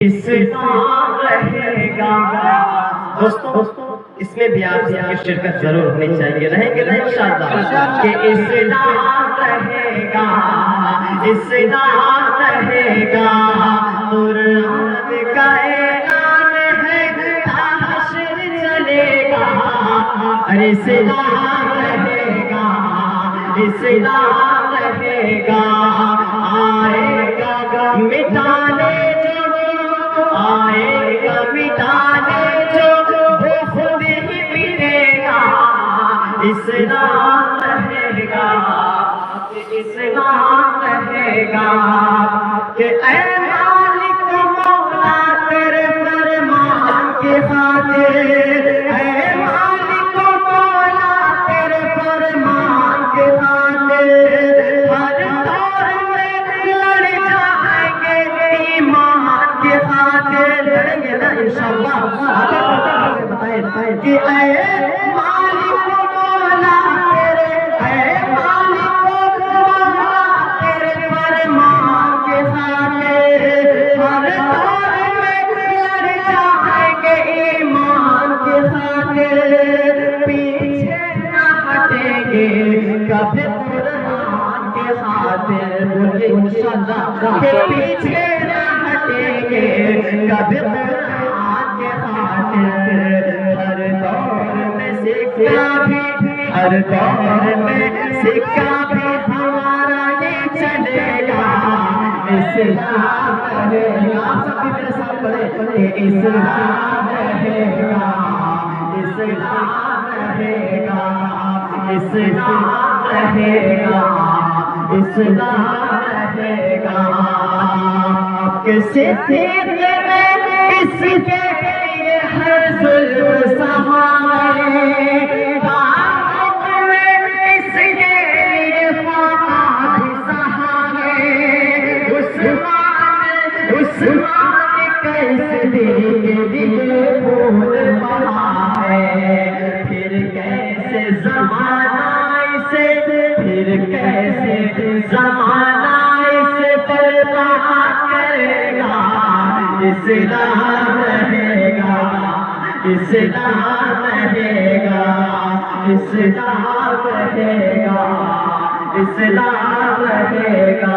اسلام رہے گا۔ دوستو اس میں بھی آپ کی شرکت ضرور ہونی چاہیے، رہیں گے نا انشاءاللہ کہ اسلام رہے گا، اسلام رہے گا، قرآن کا اعلان ہے تا حشر چلے گا، ارے اسلام رہے گا، اسلام رہے گا، آئے گا مٹانے آئے گا مٹانے جو وہ خود ہی مٹے گا، اسلام رہے گا، اسلام رہے گا، کہ اے مالک مولا تیرے فرمان کی خاطر، اے مالک مولا تیرے فرمان کی خاطر، ہر دور میں لڑ جائیں گے ایمان کی خاطر، لڑیں گے نا انشاءاللہ، کہ اے مالک مولا تیرے، اے مالک مولا تیرے فرمان کے خاطر، ہر دور میں لڑ جائیں گے ایمان کے خاطر، پیچھے نہ ہٹیں گے کبھی قرآن کے خاطر، بولے انشاءاللہ کہ پیچھے نہ ہٹیں گے کبھی قرآن کے خاطر، ہر دور میں سکہ بھی، ہر دور میں سکہ بھی ہمارا ہی چلے گا، اسلام رہے گا، سب بھی میرے ساتھ پڑھے کہ اسلام رہے گا، اسلام رہے گا، اسلام رہے گا، اسلام رہے گا، کہ صدیق میں اس کے لیے ہر ظلم سہائے، فاروق میں اس کے لیے فاقہ سہائے، عثمان کیسے صدیق لیے خون بہائے، پھر کیسے زمانہ اسے، پھر کیسے زمانہ اسے برباد کرے گا، اسلام رہے گا، اسلام رہے گا، اسلام رہے گا، اسلام رہے گا۔